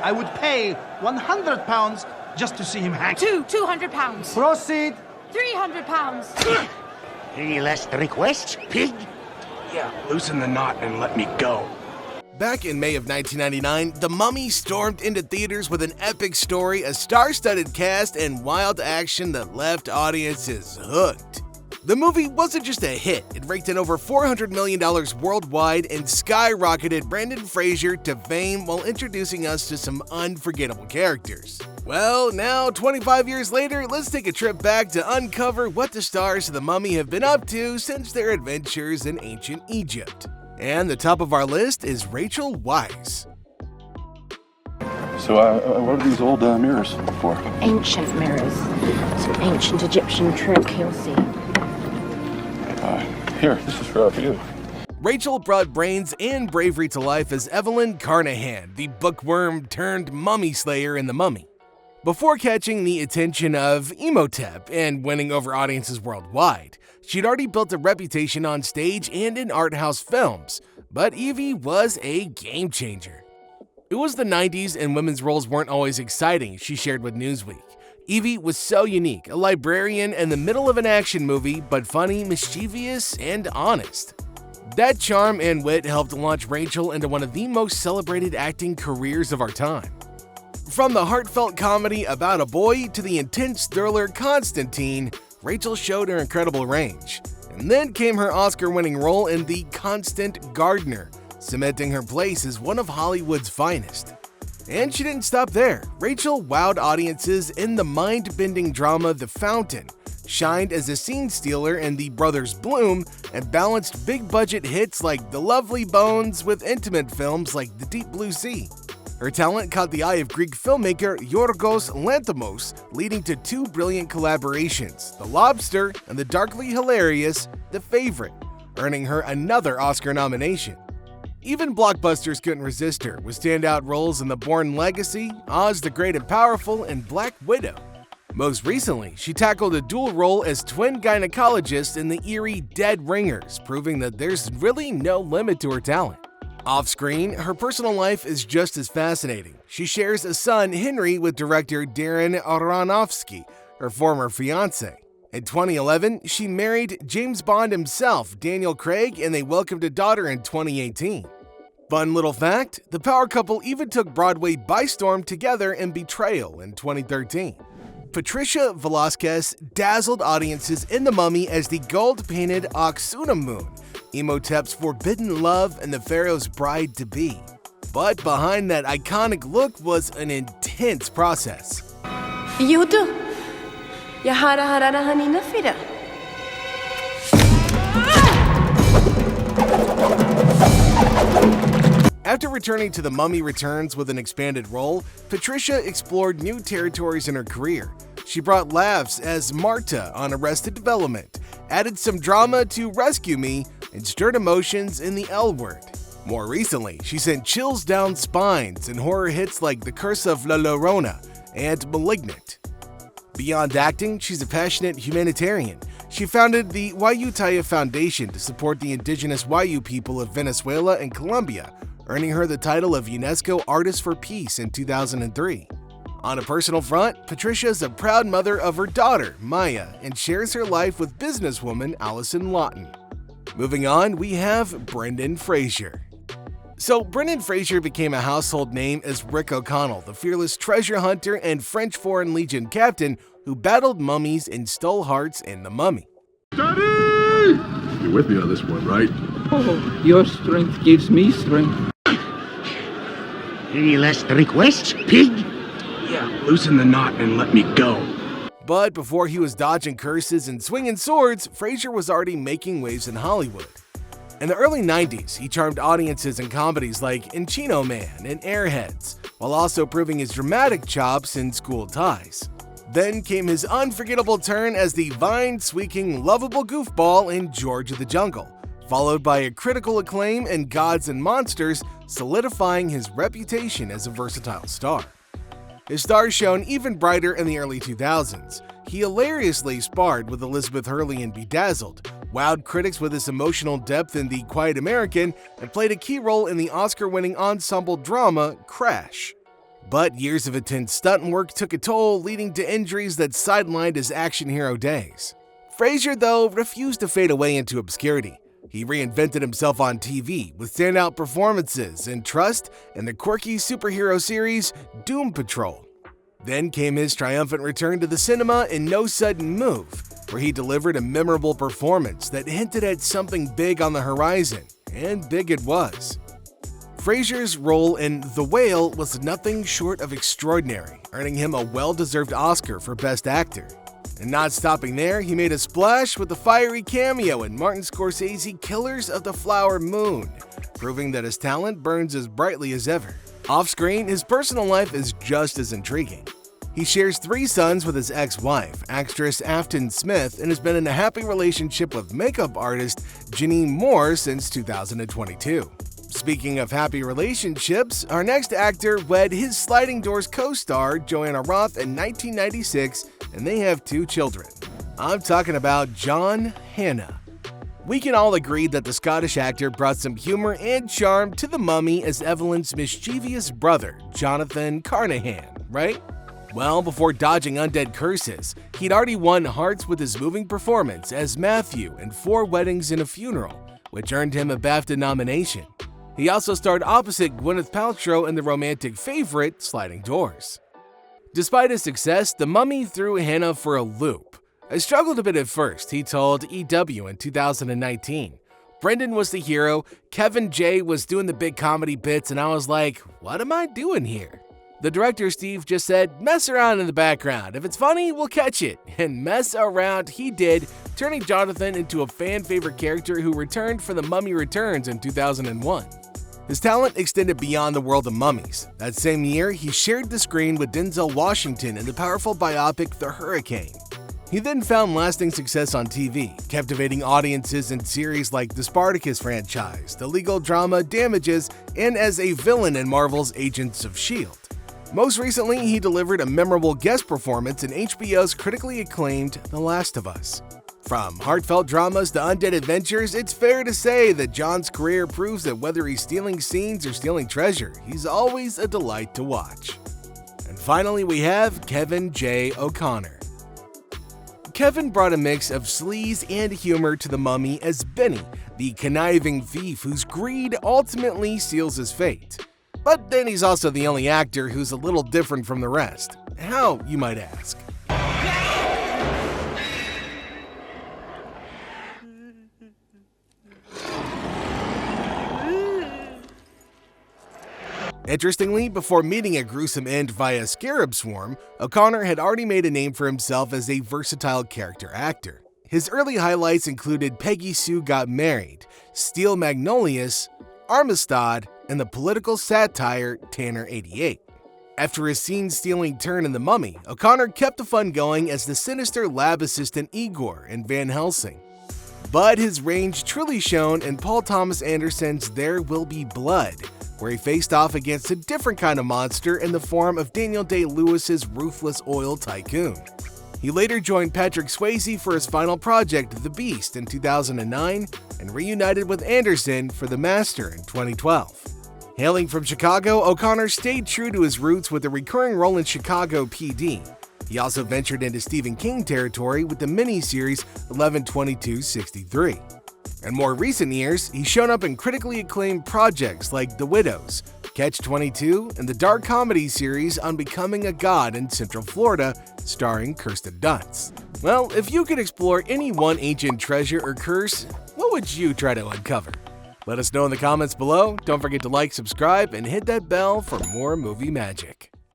I would pay 100 pounds just to see him hang. 200 pounds. Proceed. 300 pounds. Any last requests, pig? Yeah, loosen the knot and let me go. Back in May of 1999, The Mummy stormed into theaters with an epic story, a star-studded cast, and wild action that left audiences hooked. The movie wasn't just a hit, it raked in over $400 million worldwide and skyrocketed Brendan Fraser to fame while introducing us to some unforgettable characters. Well, now 25 years later, let's take a trip back to uncover what the stars of The Mummy have been up to since their adventures in ancient Egypt. And the top of our list is Rachel Weisz. So, what are these old mirrors for? Ancient mirrors. It's an ancient Egyptian trick, you'll see. Here, this is for you. Rachel brought brains and bravery to life as Evelyn Carnahan, the bookworm turned mummy slayer in The Mummy. Before catching the attention of Imhotep and winning over audiences worldwide, she'd already built a reputation on stage and in art house films, but Evie was a game changer. It was the 90s and women's roles weren't always exciting, she shared with Newsweek. Evie was so unique, a librarian in the middle of an action movie, but funny, mischievous, and honest. That charm and wit helped launch Rachel into one of the most celebrated acting careers of our time. From the heartfelt comedy about a boy to the intense thriller Constantine, Rachel showed her incredible range. And then came her Oscar-winning role in The Constant Gardener, cementing her place as one of Hollywood's finest. And she didn't stop there. Rachel wowed audiences in the mind-bending drama The Fountain, shined as a scene stealer in The Brothers Bloom, and balanced big-budget hits like The Lovely Bones with intimate films like The Deep Blue Sea. Her talent caught the eye of Greek filmmaker Yorgos Lanthimos, leading to two brilliant collaborations, The Lobster and the darkly hilarious The Favorite, earning her another Oscar nomination. Even blockbusters couldn't resist her, with standout roles in The Bourne Legacy, Oz the Great and Powerful, and Black Widow. Most recently, she tackled a dual role as twin gynecologist in the eerie Dead Ringers, proving that there's really no limit to her talent. Off-screen, her personal life is just as fascinating. She shares a son, Henry, with director Darren Aronofsky, her former fiancé. In 2011, she married James Bond himself, Daniel Craig, and they welcomed a daughter in 2018. Fun little fact, the power couple even took Broadway by storm together in Betrayal in 2013. Patricia Velasquez dazzled audiences in The Mummy as the gold-painted Oxunamun, Imhotep's forbidden love and the pharaoh's bride-to-be. But behind that iconic look was an intense process. Yudu, Yahara Harara Hanina Fida. After returning to The Mummy Returns with an expanded role, Patricia explored new territories in her career. She brought laughs as Marta on Arrested Development, added some drama to Rescue Me, and stirred emotions in The L Word. More recently, she sent chills down spines in horror hits like The Curse of La Llorona and Malignant. Beyond acting, she's a passionate humanitarian. She founded the Wayuutaya Foundation to support the indigenous Wayu people of Venezuela and Colombia, earning her the title of UNESCO Artist for Peace in 2003. On a personal front, Patricia is a proud mother of her daughter, Maya, and shares her life with businesswoman Allison Lawton. Moving on, we have Brendan Fraser. So, Brendan Fraser became a household name as Rick O'Connell, the fearless treasure hunter and French Foreign Legion captain who battled mummies and stole hearts in The Mummy. Daddy! You're with me on this one, right? Oh, your strength gives me strength. Any last requests, pig? Yeah, loosen the knot and let me go. But before he was dodging curses and swinging swords, Fraser was already making waves in Hollywood. In the early 90s, he charmed audiences in comedies like Encino Man and Airheads, while also proving his dramatic chops in School Ties. Then came his unforgettable turn as the vine-squeaking, lovable goofball in George of the Jungle, followed by a critical acclaim in Gods and Monsters, solidifying his reputation as a versatile star. His stars shone even brighter in the early 2000s. He hilariously sparred with Elizabeth Hurley in Bedazzled, wowed critics with his emotional depth in The Quiet American, and played a key role in the Oscar-winning ensemble drama Crash. But years of intense stunt work took a toll, leading to injuries that sidelined his action hero days. Fraser, though, refused to fade away into obscurity. He reinvented himself on TV with standout performances and trust in the quirky superhero series Doom Patrol. Then came his triumphant return to the cinema in No Sudden Move, where he delivered a memorable performance that hinted at something big on the horizon, and big it was. Fraser's role in The Whale was nothing short of extraordinary, earning him a well-deserved Oscar for Best Actor. And not stopping there, he made a splash with a fiery cameo in Martin Scorsese's Killers of the Flower Moon, proving that his talent burns as brightly as ever. Off-screen, his personal life is just as intriguing. He shares 3 sons with his ex-wife, actress Afton Smith, and has been in a happy relationship with makeup artist Janine Moore since 2022. Speaking of happy relationships, our next actor wed his Sliding Doors co-star Joanna Roth in 1996, and they have 2 children. I'm talking about John Hannah. We can all agree that the Scottish actor brought some humor and charm to The Mummy as Evelyn's mischievous brother, Jonathan Carnahan, right? Well, before dodging undead curses, he'd already won hearts with his moving performance as Matthew in 4 Weddings and a Funeral, which earned him a BAFTA nomination. He also starred opposite Gwyneth Paltrow in the romantic favorite Sliding Doors. Despite his success, The Mummy threw Hannah for a loop. I struggled a bit at first, he told EW in 2019. Brendan was the hero, Kevin J was doing the big comedy bits, and I was like, what am I doing here? The director Steve just said, mess around in the background. If it's funny, we'll catch it. And mess around he did, turning Jonathan into a fan-favorite character who returned for The Mummy Returns in 2001. His talent extended beyond the world of mummies. That same year, he shared the screen with Denzel Washington in the powerful biopic The Hurricane. He then found lasting success on TV, captivating audiences in series like the Spartacus franchise, the legal drama Damages, and as a villain in Marvel's Agents of S.H.I.E.L.D. Most recently, he delivered a memorable guest performance in HBO's critically acclaimed The Last of Us. From heartfelt dramas to undead adventures, it's fair to say that John's career proves that whether he's stealing scenes or stealing treasure, he's always a delight to watch. And finally, we have Kevin J. O'Connor. Kevin brought a mix of sleaze and humor to The Mummy as Benny, the conniving thief whose greed ultimately seals his fate. But then he's also the only actor who's a little different from the rest. How, you might ask? Interestingly, before meeting a gruesome end via Scarab Swarm, O'Connor had already made a name for himself as a versatile character actor. His early highlights included Peggy Sue Got Married, Steel Magnolias, Armistad, and the political satire Tanner 88. After his scene-stealing turn in The Mummy, O'Connor kept the fun going as the sinister lab assistant Igor in Van Helsing. But his range truly shone in Paul Thomas Anderson's There Will Be Blood, where he faced off against a different kind of monster in the form of Daniel Day-Lewis's ruthless oil tycoon. He later joined Patrick Swayze for his final project, The Beast, in 2009, and reunited with Anderson for The Master in 2012. Hailing from Chicago, O'Connor stayed true to his roots with a recurring role in Chicago PD. He also ventured into Stephen King territory with the miniseries 11/22/63. In more recent years, he's shown up in critically acclaimed projects like The Widows, Catch-22, and the dark comedy series Unbecoming a God in Central Florida, starring Kirsten Dunst. Well, if you could explore any one ancient treasure or curse, what would you try to uncover? Let us know in the comments below. Don't forget to like, subscribe, and hit that bell for more movie magic.